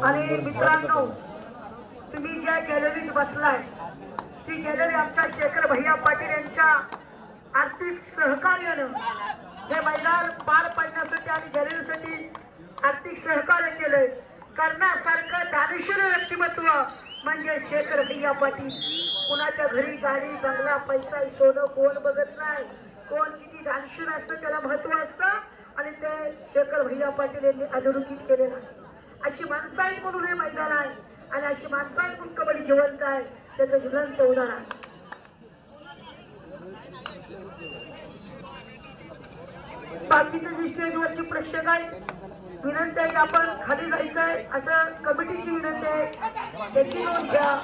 आणि मित्रांनो, तुम्ही ज्या गॅलरीत बसलाय ती गॅलरी आमच्या शेखर भैया पाटील यांच्या आर्थिक सहकार्यानं हे मैदान पार पाडण्यासाठी आणि गॅलरीसाठी आर्थिक सहकार्य केलंय. करण्यासारखं दानशूर व्यक्तिमत्व म्हणजे शेखर भैया पाटील. कुणाच्या घरी गाडी बंगला पैसा सोनं कोण बघत नाही. कोण किती दानशूर असतं त्याला महत्व असतं आणि ते शेखर भैया पाटील यांनी अधोरेखित केलेलं आहे. अशी माणसं आहेत म्हणून हे मैदान आहे आणि अशी माणसं आहेत म्हणून कबड्डी जिवंत आहे. त्याचं जिवंत उदाहरण आहे. बाकीचे जे स्टेजवरचे प्रेक्षक आहेत विनंती आहे आपण खाली जायचं आहे असं कमिटीची विनंती आहे. त्याची नोंद घ्या.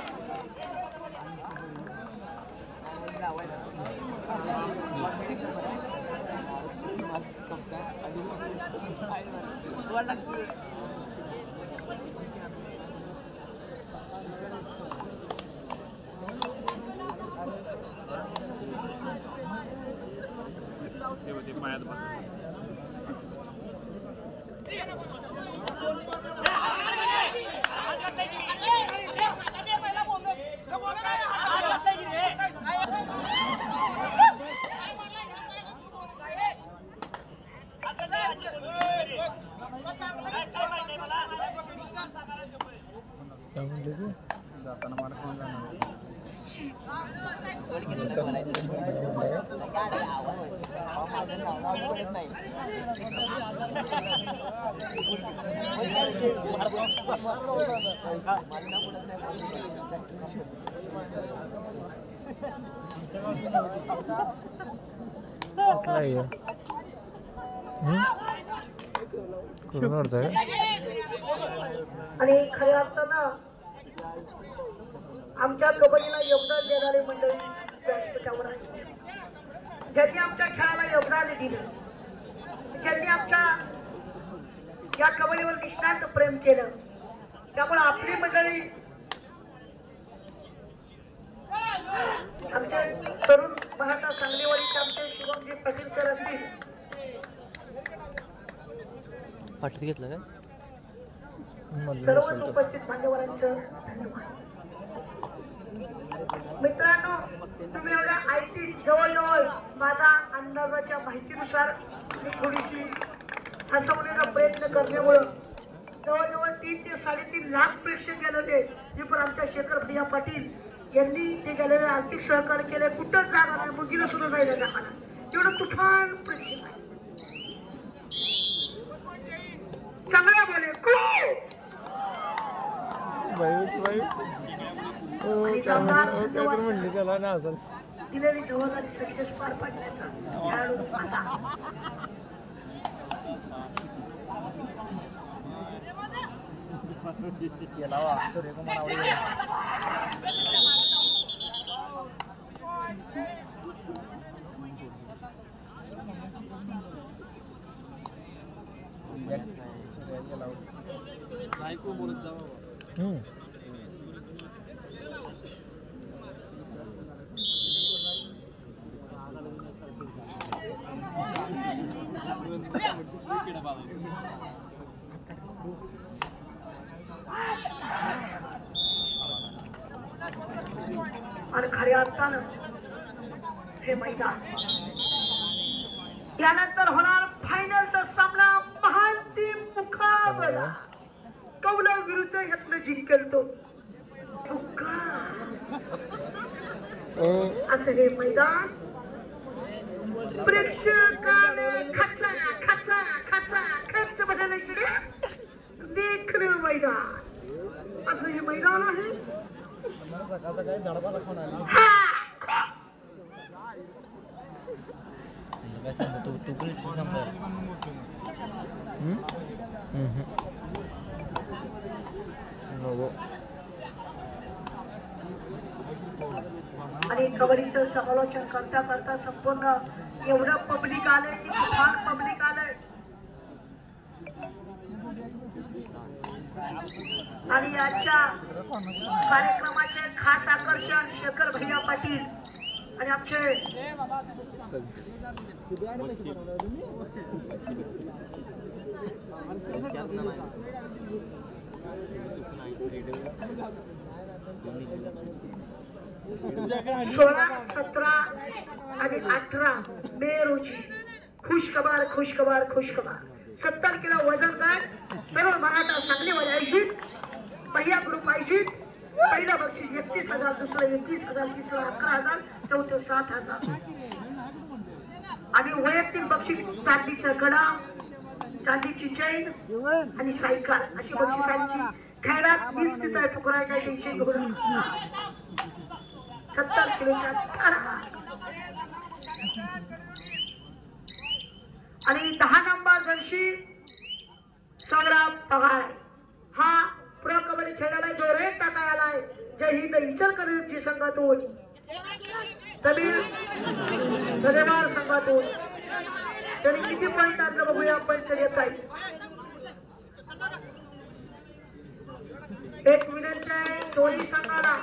आणि खऱ्या अर्थानं आमच्या कबड्डीला योगदान देणारी मंडळी व्यासपीठावर आहे. ज्यांनी आमच्या खेळाला योगदान दिलं, ज्यांनी आमच्या या कबड्डीवर निष्णात प्रेम केलं, त्यामुळे आपली मंडळी आमचे तरुण मराठा सांगलीवाडीचे आमचे शिवमजी पाटील सर असतील. पाटील घेतलं का सर्व उपस्थित मान्यवरांचं धन्यवाद. मित्रांनो, तुम्ही एवढ्या आयटी जवळजवळ माझ्या अंदाजाच्या माहितीनुसार मी थोडीशी हसवण्याचा प्रयत्न करण्यामुळं जवळजवळ 3 ते 3.5 लाख प्रेक्षक गेलेले. हे पण आमच्या शेखर भैया पाटील यांनी ते गेलेले आर्थिक सहकार्य केले. कुठंच जागा नाही, मुगीला सुद्धा जायला जागा नाही. तेवढं तुफान प्रेक्षक आहे. चांगल्या बोले दिलेली जबाबदारी सक्सेस पार पाडण्याचा असा आणि खऱ्या अर्थानं हे मैदान यानंतर होणार फायनलचा सामना. महांतिम मुकाबला कौला विरुद्ध यातनं जिंकेल तो असं हे मैदान प्रेक्षकाने खचा खचा खचा खच बदलायचे देखणं मैदान असं हे मैदान आहे. सकाळी झाडाला खाऊन आली आणि कबड्डीचं समालोचन करता करता संपूर्ण एवढं पब्लिक आलंय की फार पब्लिक आलंय. आणि याच्या कार्यक्रमाचे खास आकर्षण शेखर भैया पाटील आणि आमचे सोळा 17 आणि 18 मे रोजी खुशखबर 70 किलो वजन गट तरुण मराठा सांगलीमध्ये आयोजित पहिला ग्रुप आयोजित पहिला बक्षीस 31,000 दुसरा 21,000 तिसरा 11,000 चौथे 7,000 आणि वैयक्तिक बक्षीस चांदीचा कडा चांदीची चैन आणि सायकल अशी बक्षिसांची खैरात 20 तिथं ठुकराय काय टेन्शन घेऊ नका 70 किलोच्या आणि 10 नंबर जर्सी संग्राम पगार हा प्रो कबड्डी खेळायला जो रेट टाकाय आलाय जय हिंद इचलकरंजी संघातून तमिळ गदेवार संघातून तरी किती पॉइंट आपलं बघूया पंच येत आहे 1 मिनिट आहे दोन्ही संघाला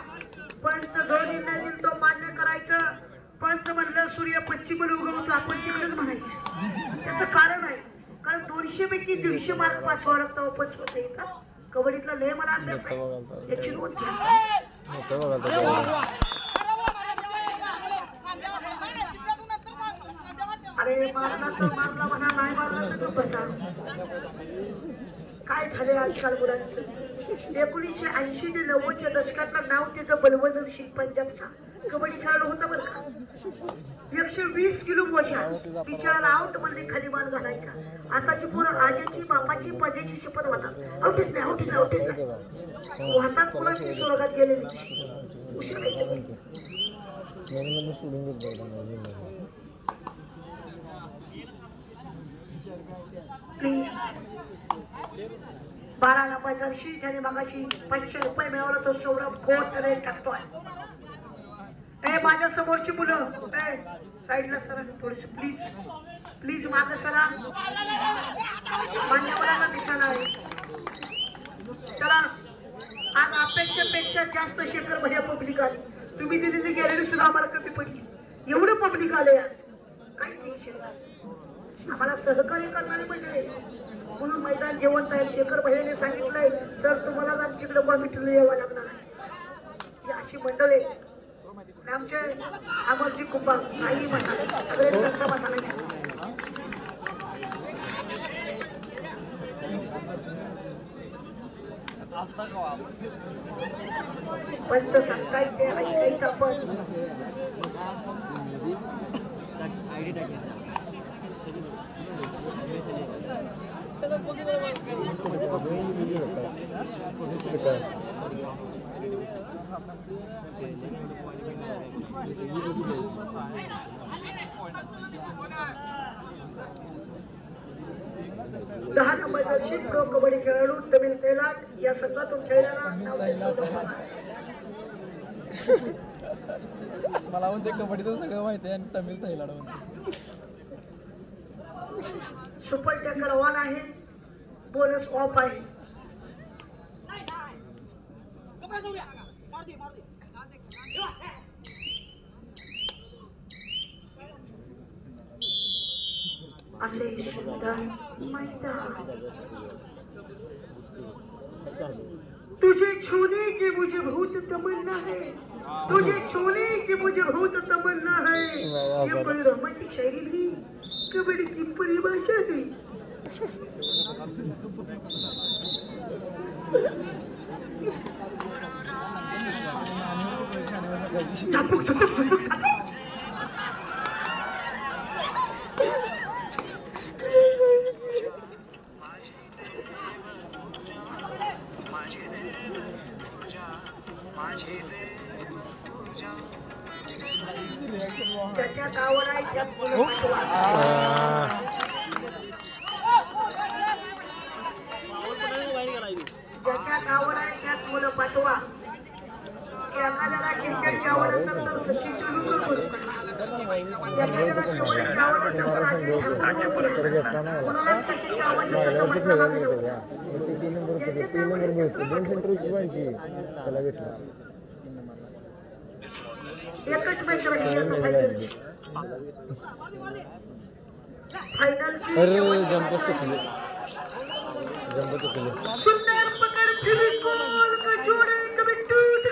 पंच जो निर्णय दिल तो मान्य करायचं पंच म्हणलं सूर्य पश्चिमेला उगवतो आपण तिकडेच म्हणायचं त्याचं कारण आहे कारण 200 पैकी 150 मार्क पास व्हावं लागतं पंच होते इथं कबड्डीतला लय मला अभ्यास आहे याची नोंद घ्या अरे मारला तर मारला म्हणा नाही मारला तर बसा काय झाले आजकाल मुलांचं 1980 ते 90च्या दशकातलं नाव त्याचं बलवंदर सिंग पंजाबचा कबड्डी खेळाडू होता बरं का 120 किलो वजन बिचाराला आउट मध्ये खाली मान घालायचा आताची पोरं आजीची बापाची पजेची शपथ होतात आउटच नाही हातात कोणाची स्वर्गात गेलेली उशीर नाही 12 नंबरचा शीट आणि मगाशी 500 रुपये मिळवला तो सौरभ कोट रेट टाकतोय ए माझ्या समोरची मुलं ए साईडला सरा थोडस प्लीज मागे सरा मान्यवरांना दिसायला आहे चला आज अपेक्षेपेक्षा जास्त शेखर भैया पब्लिक आली तुम्ही दिलेली गॅलरी सुद्धा आम्हाला कमी पडली एवढं पब्लिक आले आज काही टेन्शन आम्हाला सहकार्य करणारे मंडळी म्हणून मैदान जेवण तयार शेखर भैयाने सांगितलंय सर तुम्हाला आमच्याकडे कॉमिटीला यावं लागणार आहे अशी मंडळी आमचे अमरजी कुंभा काही मसाले सगळे त्यांचा मसाला घ्या पंच सांगताय ते ऐकायचं आपण दहा नंबरचा शीट प्रो कबड्डी खेळाडू तमिळ तेलाट या संघातून खेळलेला मला म्हणते कबड्डीचं सगळं माहिती आहे आणि तमिळ थैलाड म्हणते सुपर टॅकर ऑन आहे बोनस ऑफ आहे असे सुंदर मैदान तुझे छूने की मुझे बहुत तमन्ना है तुझे छूने की मुझे बहुत तमन्ना है ये कोई रोमांटिक शायरी नहीं कबड्डी की परिभाषा है झापूक झापूक झापूक झापूक ज्याच्यात आवड आहे त्यात ज्याच्यात आवड आहे त्यात मुलं पाठवा एखाद्याला क्रिकेटची आवड असेल तर सचिन तेंडुलकर बोलू एखाद्याला कबड्डीची आवड असेल तर अजय ठाकूर बोलू कोणालाच कशाची आवड नसेल तर मसला एकच मॅच राहिली आता फायनलची. फायनलची सुंदर पकड फेविकॉल का जोड़े कभी टूट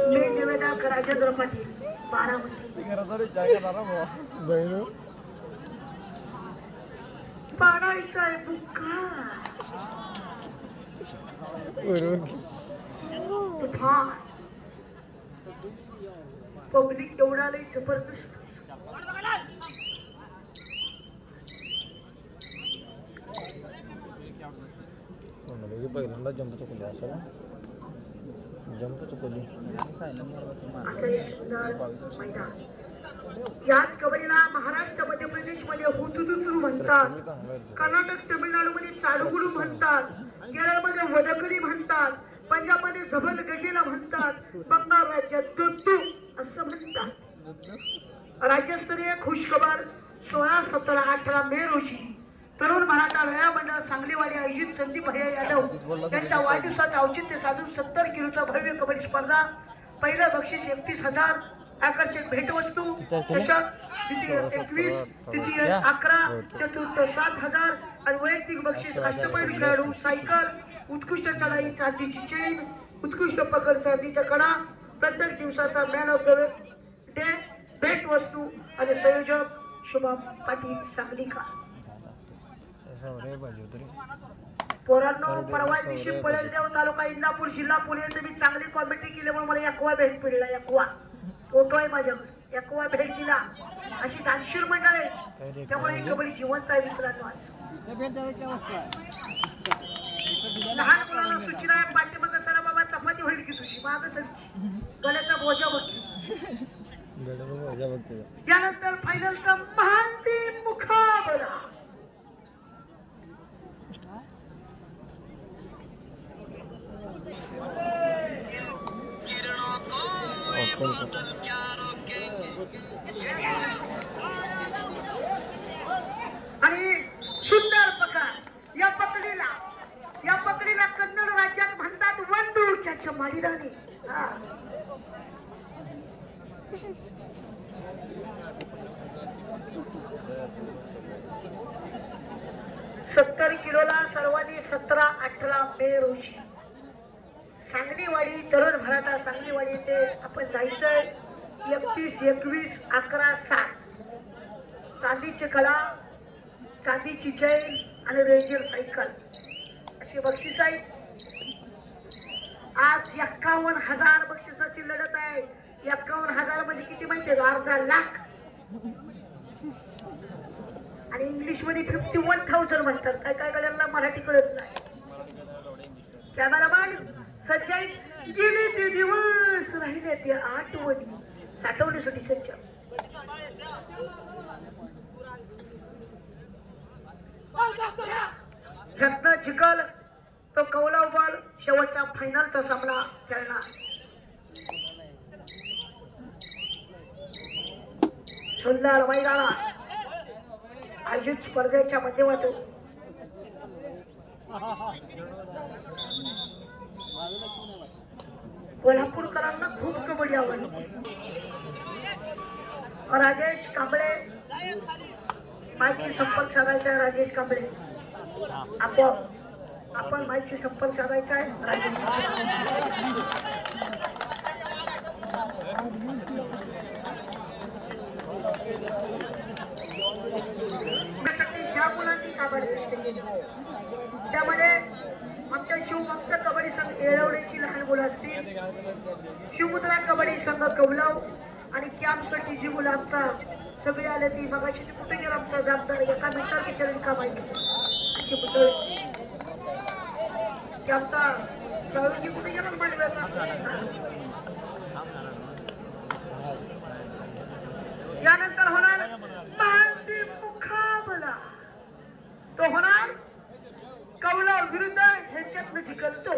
मी निवेदा राजेंद्र पाटील बारामती. पाडायचा आहे बुक्का तुफान पब्लिक एवढा लई जबरदस्त. पहिल्यांदा जंप चुकली असं जंप चुकली असं हे सुंदर मैदान. याच कबड्डीला महाराष्ट्र मध्य प्रदेशमध्ये हुतुतुतू म्हणतात, कर्नाटक तमिळनाडूमध्ये चालुगुडू म्हणतात, केरळमध्ये वदकडी म्हणतात, पंजाबमध्ये झबल गगेला म्हणतात, बंगाल राज्यात दुत्तू असं म्हणतात. राज्यस्तरीय खुशखबर 16, 17, 18 मे रोजी तरुण मराठा लया मंडळ सांगलीवाडी आयोजित संदीप भैया यादव यांच्या वाढदिवसाचे औचित्य साधून 70 किलोचा भव्य कबड्डी स्पर्धा. पहिलं बक्षीस 31,000, आकर्षक भेटवस्तू चषक, द्वितीय 21, तृतीय 11, चतुर्थ 7,000 आणि वैयक्तिक बक्षीस अष्टपैलू खेळाडू सायकल, उत्कृष्ट चढाई चांदीची चेन, उत्कृष्ट पकड चांदीच्या कडा, प्रत्येक दिवसाचा मॅन ऑफ द डे भेटवस्तू आणि संयोजक शुभम पाटील सांगलीकर. पोरांनो परवा दिवशी पळसदेव तालुका इंदापूर जिल्हा पुणे येथे मी चांगली कॉमेंट्री केल्यामुळे मला एकवा भेट मिळाला. एकवा फोटो आहे माझ्याकडे. एकवा भेट दिला. अशी दानशूर मंडळ आहे त्यामुळे कबड्डी जिवंत आहे मित्रांनो. आज लहान मुलांना सूचना आहे, पाठीमागं सरा बाबा चपाती होईल की तुझी मागं सर गड्याचा बोजा बघतो. त्यानंतर फायनलचा महांती मुकाबला. आणि सुंदर पकड. या पकडीला कन्नड राज्यात म्हणतात वंदुक्याच्या माडीदानी. 70 किलोला सर्वांनी 17, 18 मे रोजी सांगलीवाडी तरुण मराठा सांगलीवाडी येथे आपण जायचंय. 31, 21, 11, 7 चांदीचे कडा, चांदीची चैन आणि रेजर सायकल अशी बक्षीस आहेत. आज 51,000 बक्षिसाची लढत आहे. 51,000 म्हणजे किती माहिती आहे? अर्धा लाख. आणि इंग्लिश मध्ये 51,000 म्हणतात. काय काय गड्यांना मराठी कळत नाही. कॅमेरामॅन सज्जाई गेले ते दिवस, राहिले ते आठवणी साठवण्यासाठी सज्ज. ह्यातनं जिंकल तो कौला बॉल शेवटचा फायनलचा सामना खेळणार. सुंदर मैदानात आयोजित स्पर्धेच्या माध्यमातून कोल्हापूरकरांना खूप कबड्डी आवडते. राजेश कांबळे माईकशी संपर्क साधायचा आहे. राजेश कांबळे आपण माईकशी संपर्क साधायचा आहे. राजेश ज्या मुलांनी कबड्डी केली त्यामध्ये आमच्या शिवभक्त कबड्डी संघ येळवड्याची लहान मुलं असतील, शिवमुद्रा कबड्डी संघ कौलाव आणि कॅम्पसाठी जी मुलं आमचा सगळे आले ती मगाशी ती कुठे गेला आमचा जबाबदार एका मिनिटात विचारून का माहिती अशी मुलं की आमचा सहयोगी कुठे गेला मांडव्याचा. यानंतर होणार महांती मुकाबला. तो होणार कौला विरुद्ध ह्याच्यातनं जिंकतो.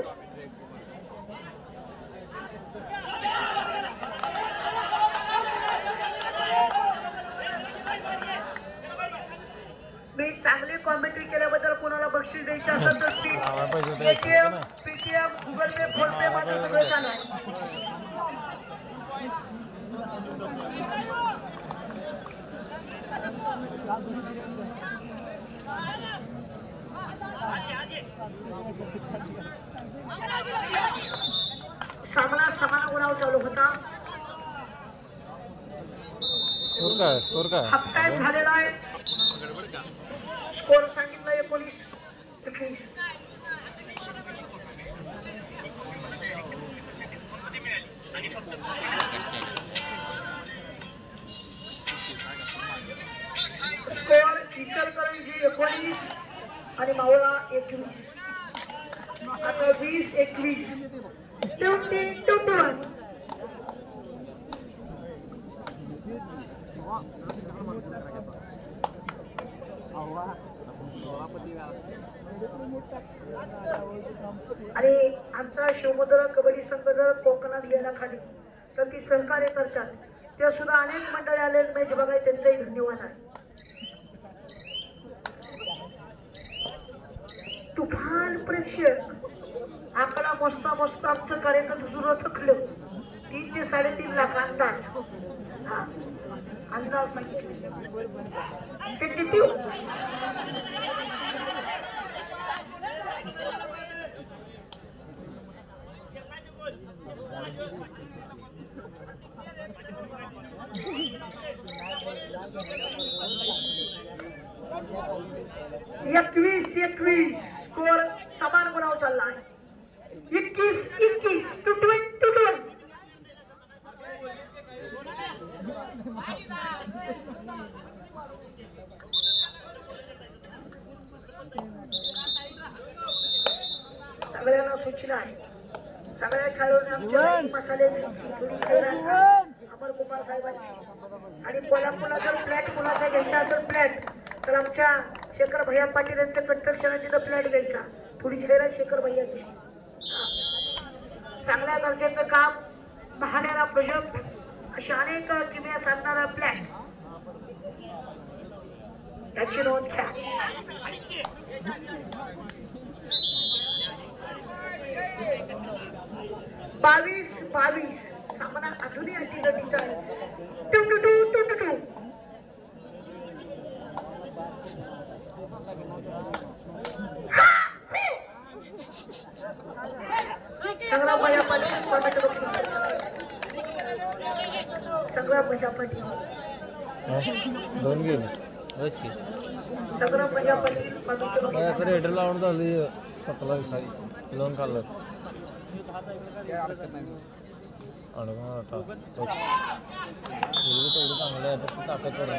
मी चांगली कॉमेंट्री केल्याबद्दल कोणाला बक्षीस बक्षीस द्यायचं असेल तर पेटीएम गुगल पे फोन पे माझं सगळं चालू आहे. सामना समान गुणावर चालू होता. स्कोर काय हाफ टाइम झालेला आहे. स्कोर सांगितलं 19-21. स्कोर इचलकरंजी 19 आणि मावळा 21. आता 20-21 20-21. आणि आमचा शिवमुद्रा कबड्डी संघ जर कोकणात गेला खाली तर ती सहकार्य करतात. ते सुद्धा अनेक मंडळी आले मॅच बघाय, त्यांचाही धन्यवाद आहे. तुफान प्रेक्षक आकडा मोजता मोजता आमचं कार्यक्रम सुरू थकलं. 3 ते 3.5 लाख अंदाज. हा अंदाज सांगितलं. एकवीस स्कोर समान गुणावर चालला आहे. 21-21 2-2. सगळ्यांना सूचना आहे. सगळ्या खेळाडूंनी आमच्या मसाले द्यायची थोडी अमर कुमार साहेबांची. आणि कोल्हापूरला जर फ्लॅट कुणाचा घ्यायचा असेल फ्लॅट तर आमच्या शेखर भैया पाटील यांच्या कंस्ट्रक्शन तिथं फ्लॅट घ्यायचा. थोडी जाहिरात शेखर भैयांची. चांगल्या दर्जाचं काम, महानेरा प्रोजेक्ट, अशा अनेक किमया साधणारा फ्लॅट याची नोंद घ्या. 22-22 सामना अजूनही अटीगटीचा आहे. 2-2. संग्राम भैया पाटील संग्राम भैया पाटील 2 गेले. संग्राम भैया पाटील रेडर लावून झाली 17-20 लोन खाल्लं. अडवा आता तेवढं चांगलं आहे तर ताकद पडून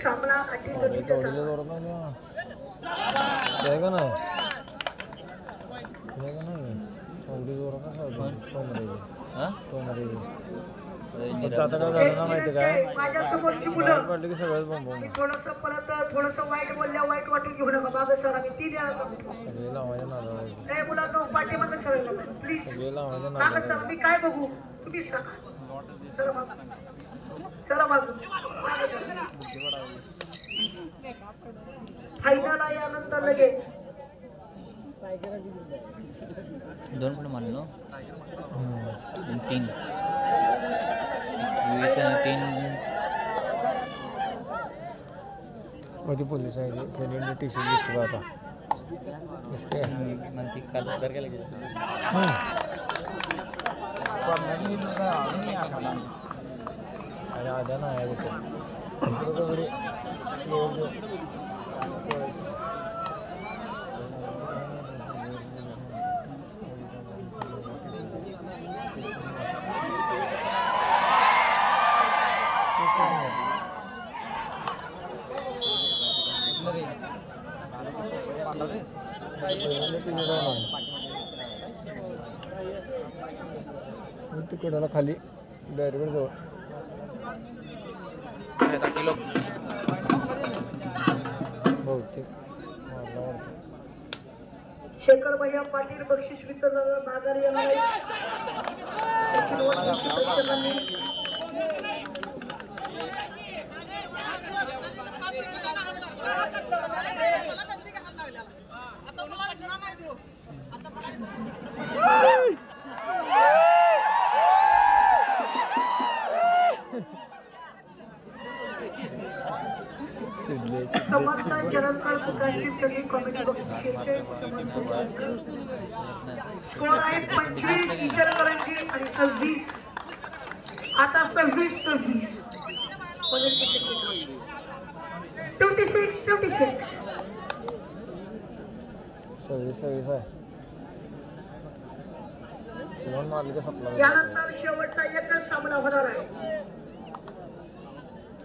सामना अटीगटीचा माझ्या समोरची मुलं थोडस परत थोडस वाईट बोलल्या वाईट वाटून घेऊ नका. बाबा सर आम्ही 3 वेळा सांगतो मुलांना पाठीमागे सर प्लीज. बाबा सर मी काय बघू तुम्ही सांगा. सर मागू फायदा यानंतर लगेच 2 पण मानलो 3 3 कधी पोलीस आहे खेळलेली टी-शर्ट दिसते का आता म्हणते काल ऑर्डर केलं गेलं. आणि आद्या नाही आहे तिकडाला खाली बॅरिकेड जवळ बहुतेक मला वाटतं. शेखर भैया पाटील बक्षीस वितरण माघारी येणार आहे. त्याची नोंद प्रेक्षकांनी चिडले समर्थ चरणकर प्रकाशित त्यांनी कॉमेडी बॉक्स विषयीचे स्कोर आहे 25 इचलकरंजी आणि 26. आता 26 बदलची शक्यता 26 26 आहे. लोन मारली का सपला. यानंतर शेवटचा एकच सामना होणार आहे.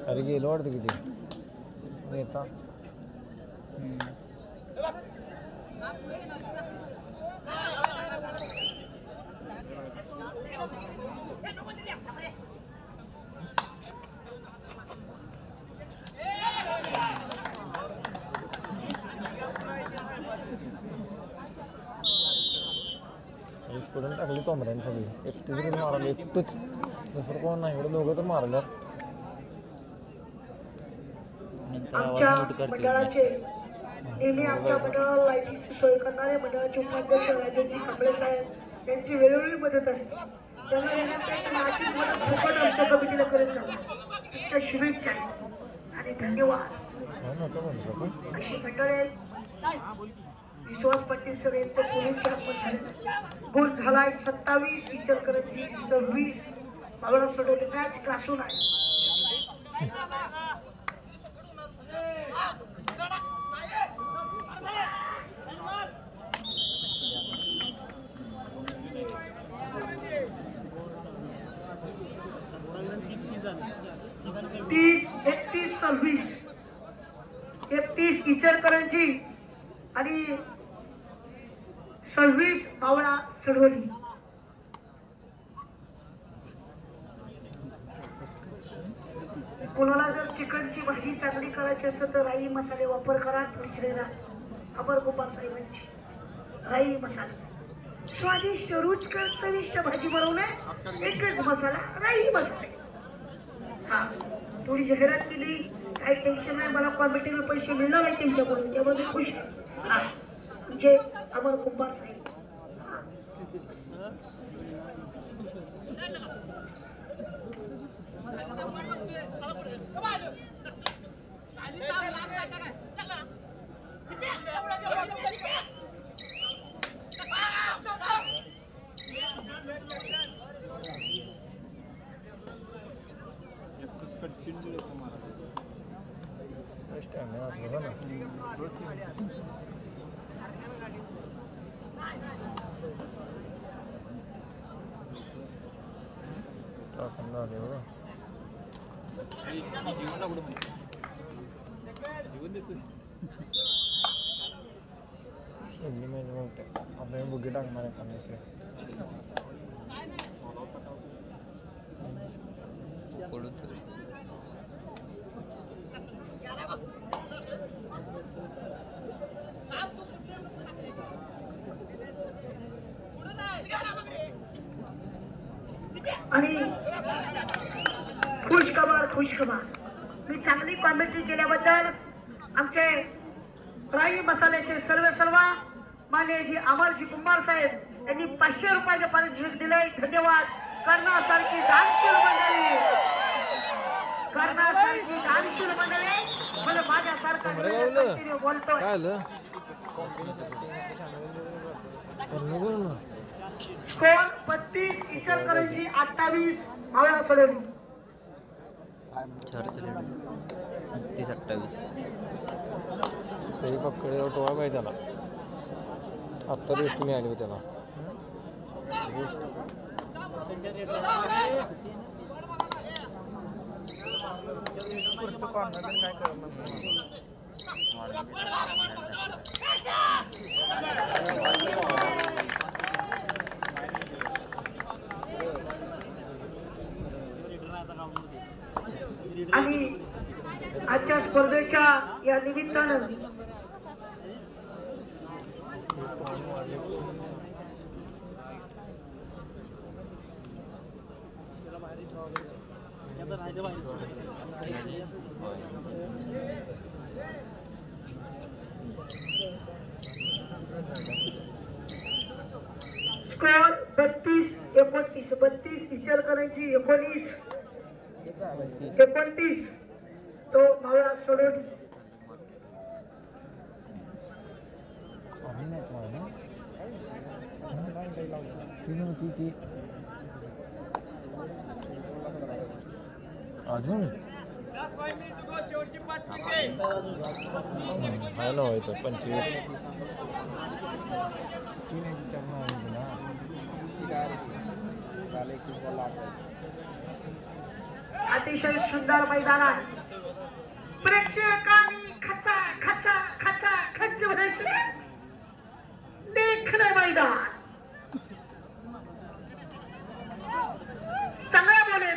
अरे गेलो वाटतं किती नेता. स्टुडंट टाकली तोंबऱ्याने सगळी. एकटीच करून मारलं, एकटंच. दुसरं कोण नाही, एवढं दोघं तर मारलं. आमच्या मंडळाचे नेहमी आमच्या मंडळाला लाईटीची सोय करणारे मंडळाचे उपाध्यक्ष राजेजी कांबळे साहेब यांची वेळोवेळी मदत असते. त्यांना येण्यापेक्षा अशीच मदत फुकट आमच्या कमिटीला करत जावा. तुमच्या शुभेच्छा आणि धन्यवाद. अशी मंडळे विश्वास पाटील सर यांचं पोलीस गुण झालाय 27 इचलकरंजी 26. मावळा सोडवली मॅच कासून आहे. तीस 31 इचलकरंजी आणि 26 मावळा सडवली. कोणाला जर चिकनची भाजी चांगली करायची असेल तर राई मसाले वापर करा. थोडी अमर गोपाल साहेबांची राई मसाले स्वादिष्ट रुचकर चविष्ट भाजी बनवणे एकच मसाला राई मसाले. हा थोडी जाहिरात केली, काही टेन्शन नाही. मला कॉम्पिटेबल पैसे मिळणार नाही त्यांच्याकडून, त्यामुळे मी खुश आहे. हा म्हणजे अमर कुंभार साहेब. आपल्याला बुगी टाकणार आहे. आणि खुशखबर मी चांगली कॉमेंट्री केल्याबद्दल आमचे राई मसाल्याचे सर्व मान्यजी अमरजी कुंभार साहेब यांनी 500 रुपयाचे पारितोषिक दिले. धन्यवाद. कर्णासारखी दानशील मंडळी म्हणजे माझ्यासारखा बोलतोय. स्कोर 32 इचलकरंजी 28 मावळा सोडवली. 30-28 तरी पकडे टोळा पाहिजे त्याला. आत्ता गोष्ट मिळाली होती त्याला. आणि स्पर्धेच्या या निमित्तानं स्कोर 32-29. 32 इचलकरंजी 29 तो मावळा सोडून अजून हॅलो होतो 25 अतिशय सुंदर मैदान आहे. प्रेक्षकांनी खचा खचा खचा खच भरले देखणे मैदान चांगला बोले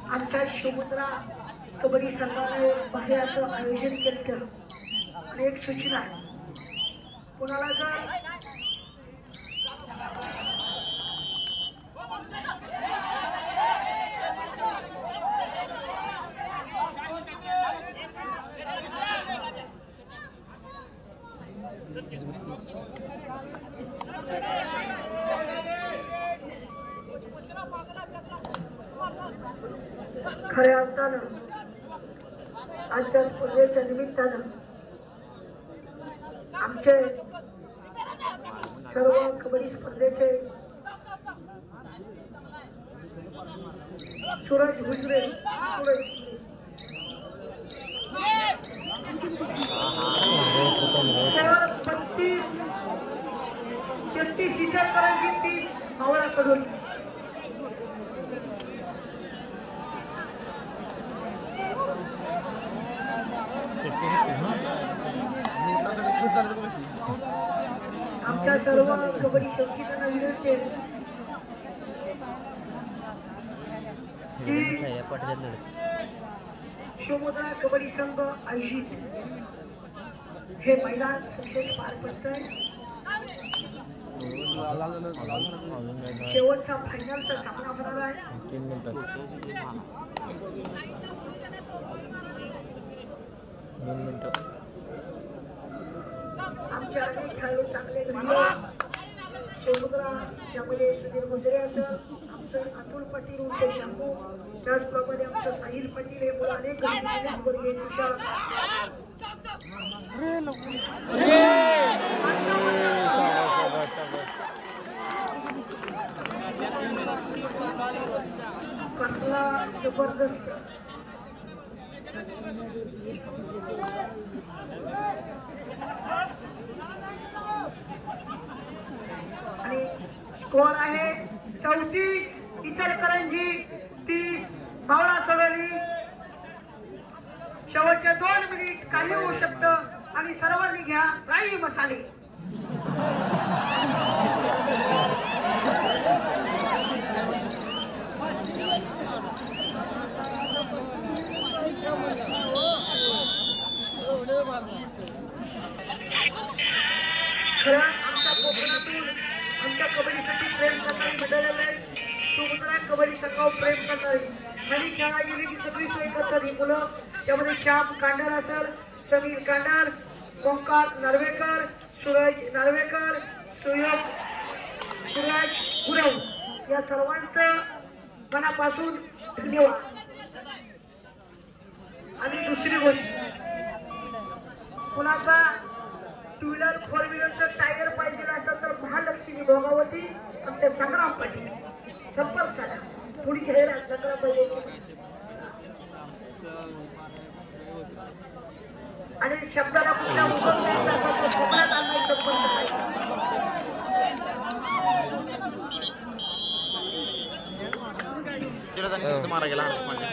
आमच्या शिवमुद्रा कबड्डी संघाने भारी असं आयोजन केलं आणि एक सूचना आहे कुणाला जर खऱ्या अर्थानं आजच्या स्पर्धेच्या निमित्तानं आमचे सर्व कबड्डी स्पर्धेचे सूरज भुसरे स्कोर 32-33 इचलकरंजी 30 मावळा सोडून आमच्या सर्व कबड्डी शौकीनांना विनंती आहे की शिवमुद्रा कबड्डी संघ आयोजित हे मैदान सक्सेस पार पडतंय. शेवटचा फायनलचा सामना होणार आहे. 3 मिनिटं आमचे अनेक खेळाडू चांगले घडले. शिवमुद्रा त्यामध्ये सुधीर गुजरे असेल आमचं अतुल पाटील उर्फे शंभू त्याचप्रमाणे आमचं साहिल पाटील हे मुलं अनेक वर्गीय कसला जबरदस्त आणि स्कोर आहे 34 इचलकरंजी 30 मावळा सोडवली. शेवटचे 2 मिनिट काही होऊ शकतं आणि सर्वांनी घ्या राई मसाले. खरं आमच्या कोकणातून आमच्या कबड्डीसाठी प्रेम करणारी मंडळी आहे. शिवमुद्रा कबड्डी संघावर प्रेम करणारी आणि खेळायची की सगळी सोय करतात ही मुलं. त्यामध्ये श्याम कांडर असेल समीर कांडर ओंकार नार्वेकर सूरज नार्वेकर सुयोग सूरज गुरव या सर्वांचं मनापासून धन्यवाद. आणि दुसरी गोष्ट कुणाचा 2 व्हीलर 4 व्हीलरचं टायर पाहिजे असेल तर महालक्ष्मी भोगावती आमच्या संग्राम पाटील संपर्क साधा. थोडी जाहिरात संग्राम पाहिजे आणि शब्दाला कुठल्या कोकणात आणणार संपर्क करायचा. आणि सिक्स मारा गेला हर्ष पांड्या.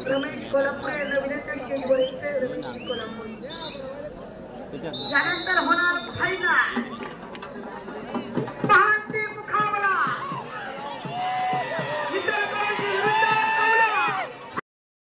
रमेश कोल्हापूर यांना विनंती स्टेजवर यायचे. रमेश कोल्हापूर यानंतर होणार फायनल.